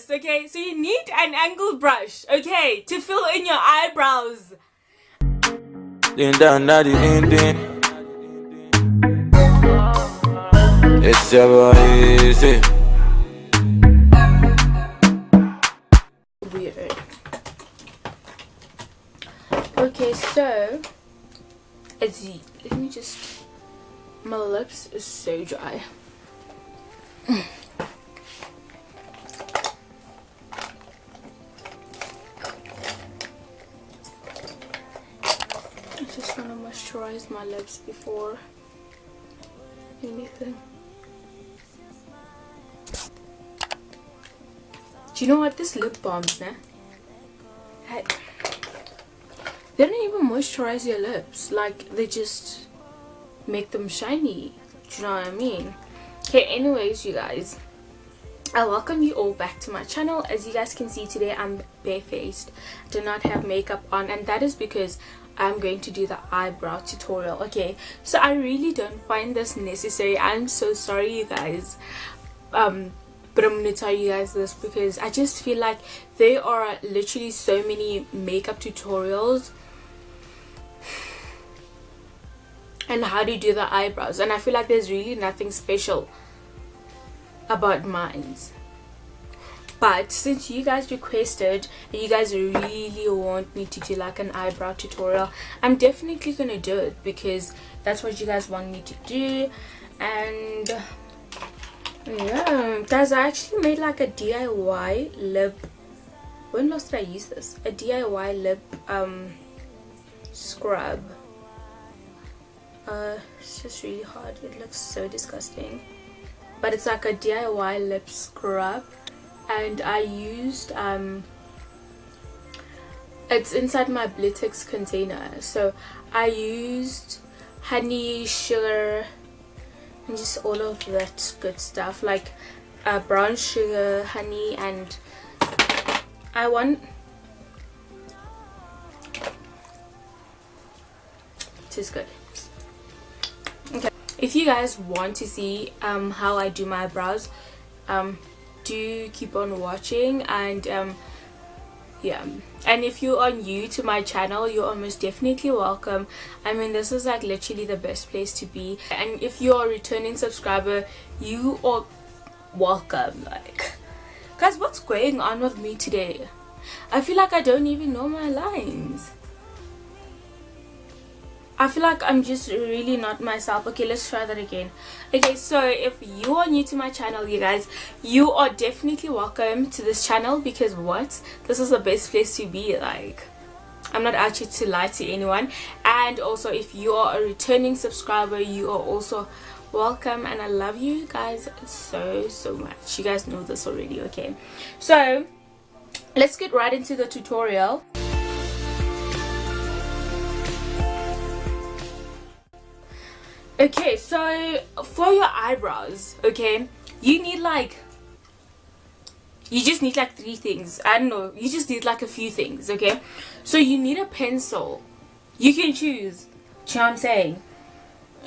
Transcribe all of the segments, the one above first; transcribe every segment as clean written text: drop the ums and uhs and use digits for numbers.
first, okay? So you need an angled brush, okay, to fill in your eyebrows. It's ever easy. Weird. Okay, so let me just, my lips is so dry. I just want to moisturize my lips before anything. Do you know what? This lip balms, nah? They don't even moisturize your lips. Like, they just make them shiny. Do you know what I mean? Okay, anyways, you guys, I welcome you all back to my channel. As you guys can see, today I'm barefaced. I do not have makeup on, and that is because I'm going to do the eyebrow tutorial. Okay, so I really don't find this necessary. I'm so sorry, you guys. But I'm gonna tell you guys this because I just feel like there are literally so many makeup tutorials and how to do the eyebrows, and I feel like there's really nothing special about mine. But since you guys requested and you guys really want me to do like an eyebrow tutorial, I'm definitely gonna do it because that's what you guys want me to do. And yeah, guys, I actually made like a DIY lip. When last did I use this? A DIY lip scrub. It's just really hard. It looks so disgusting, but it's like a DIY lip scrub, and I used it's inside my Blitex container. So I used honey, sugar, and just all of that good stuff, like brown sugar, honey, and it is good. Okay, if you guys want to see how I do my brows, do keep on watching. And yeah, and if you are new to my channel, you are most definitely welcome. I mean, this is like literally the best place to be. And if you are a returning subscriber, you are welcome. Like, guys, what's going on with me today? I feel like I don't even know my lines. I feel like I'm just really not myself. Okay, let's try that again. Okay, so if you are new to my channel, you guys, you are definitely welcome to this channel because what? This is the best place to be. Like, I'm not out here to lie to anyone. And also, if you are a returning subscriber, you are also welcome, and I love you guys so much. You guys know this already. Okay, so let's get right into the tutorial. Okay, so for your eyebrows, okay, you just need like 3 things. I don't know, you just need like a few things. Okay, so you need a pencil. You can choose. Do you know what I'm saying?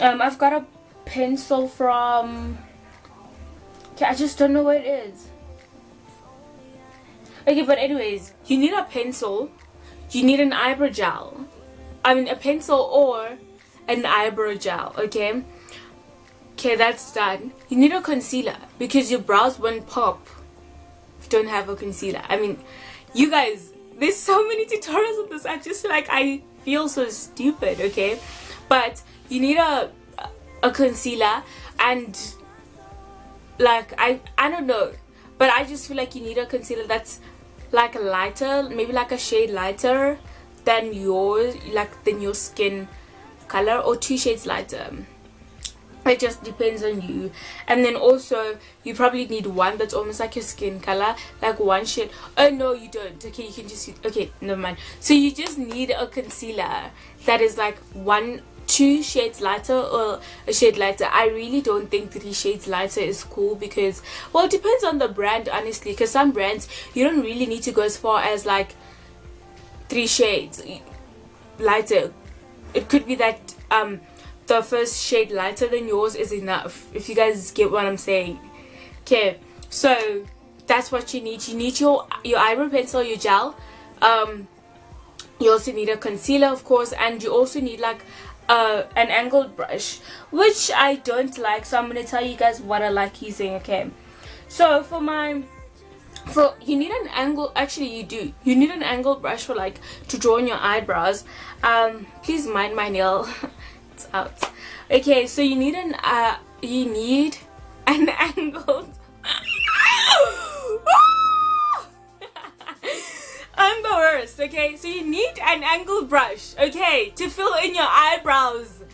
I've got a pencil from, okay, I just don't know what it is. Okay, but anyways, you need a pencil, you need an eyebrow gel, I mean a pencil or an eyebrow gel. Okay, that's done. You need a concealer because your brows won't pop if you don't have a concealer. I mean, you guys, there's so many tutorials of this. I just feel like I feel so stupid. Okay, but you need a concealer, and like I don't know, but I just feel like you need a concealer that's like lighter, maybe like a shade lighter than yours, like than your skin color, or 2 shades lighter. It just depends on you. And then also you probably need one that's almost like your skin color, like 1 shade. Oh no, you don't. Okay, you can just use, okay, never mind. So you just need a concealer that is like 2 shades lighter or a shade lighter. I really don't think 3 shades lighter is cool because, well, it depends on the brand, honestly, because some brands you don't really need to go as far as like 3 shades lighter. It could be that the first shade lighter than yours is enough, if you guys get what I'm saying. Okay, so that's what you need. You need your eyebrow pencil, your gel. You also need a concealer, of course, and you also need like an angled brush, which I don't like, so I'm gonna tell you guys what I like using. Okay, so you need an angle, actually you need an angled brush for like to draw on your eyebrows. Please mind my nail. It's out. Okay, so you need an angled I'm the worst. Okay, so you need an angled brush, okay, to fill in your eyebrows,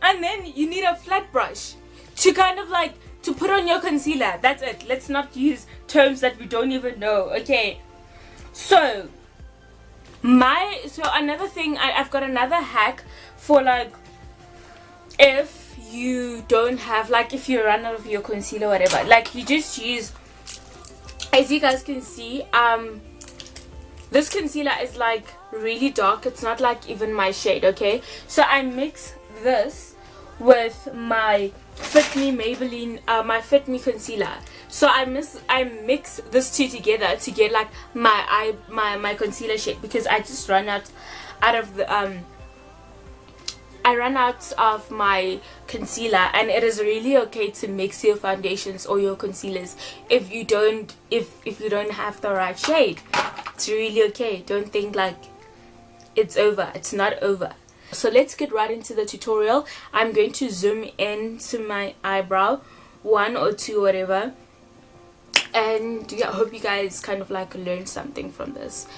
and then you need a flat brush to kind of like to put on your concealer. That's it. Let's not use terms that we don't even know. Okay, so another thing, I've got another hack for like if you don't have, like if you run out of your concealer or whatever, like you just use, as you guys can see, this concealer is like really dark. It's not like even my shade. Okay, so I mix this with my Fit Me Maybelline, my Fit Me concealer. So I mix this two together to get like my concealer shade, because I just run out of the I run out of my concealer, and it is really okay to mix your foundations or your concealers if you don't have the right shade. It's really okay. Don't think like it's over. It's not over. So let's get right into the tutorial. I'm going to zoom in to my eyebrow, 1 or 2, whatever, and yeah, I hope you guys kind of like learn something from this.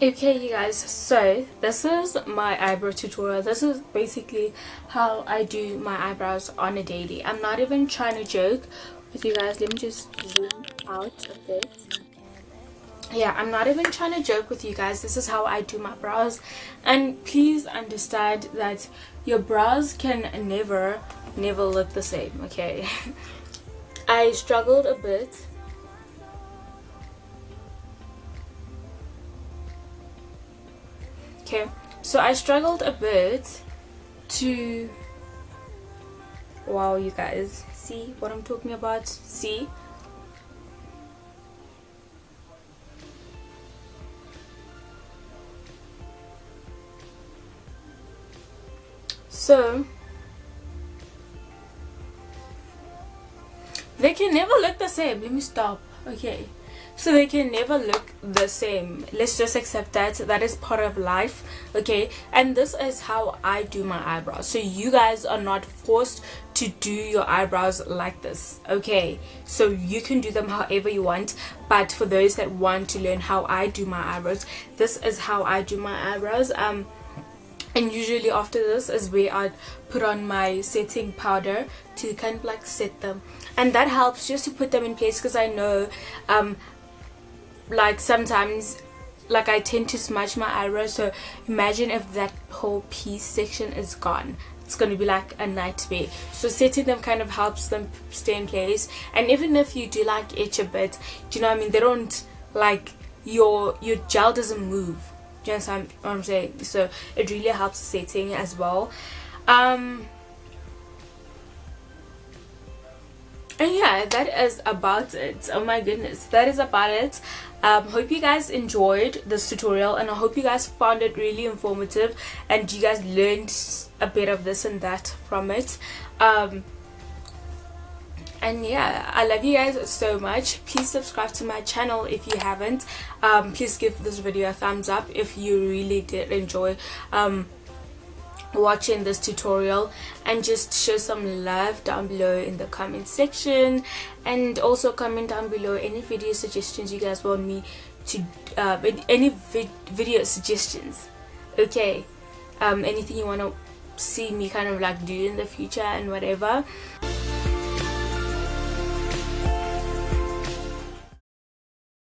Okay, you guys, so this is my eyebrow tutorial. This is basically how I do my eyebrows on a daily. I'm not even trying to joke with you guys. Let me just zoom out a bit. Yeah, I'm not even trying to joke with you guys. This is how I do my brows, and please understand that your brows can never look the same, okay? I struggled a bit. Okay, so I struggled a bit to, wow, you guys, see what I'm talking about? See? So they can never look the same. Let me stop. Okay, so they can never look the same. Let's just accept that is part of life, okay? And this is how I do my eyebrows, so you guys are not forced to do your eyebrows like this, okay? So you can do them however you want, but for those that want to learn how I do my eyebrows, this is how I do my eyebrows. And usually after this is where I put on my setting powder to kind of like set them, and that helps just to put them in place, because I know like sometimes like I tend to smudge my eyebrows. So imagine if that whole piece section is gone, it's going to be like a nightmare. So setting them kind of helps them stay in place. And even if you do like itch a bit, do you know what I mean, they don't like, your gel doesn't move. Do you understand what I'm saying? So it really helps setting as well. And yeah, that is about it. Oh my goodness, that is about it. Hope you guys enjoyed this tutorial, and I hope you guys found it really informative and you guys learned a bit of this and that from it. And yeah, I love you guys so much. Please subscribe to my channel if you haven't. Please give this video a thumbs up if you really did enjoy watching this tutorial, and just show some love down below in the comment section, and also comment down below any video suggestions you guys want me to any video suggestions, okay? Anything you want to see me kind of like do in the future and whatever.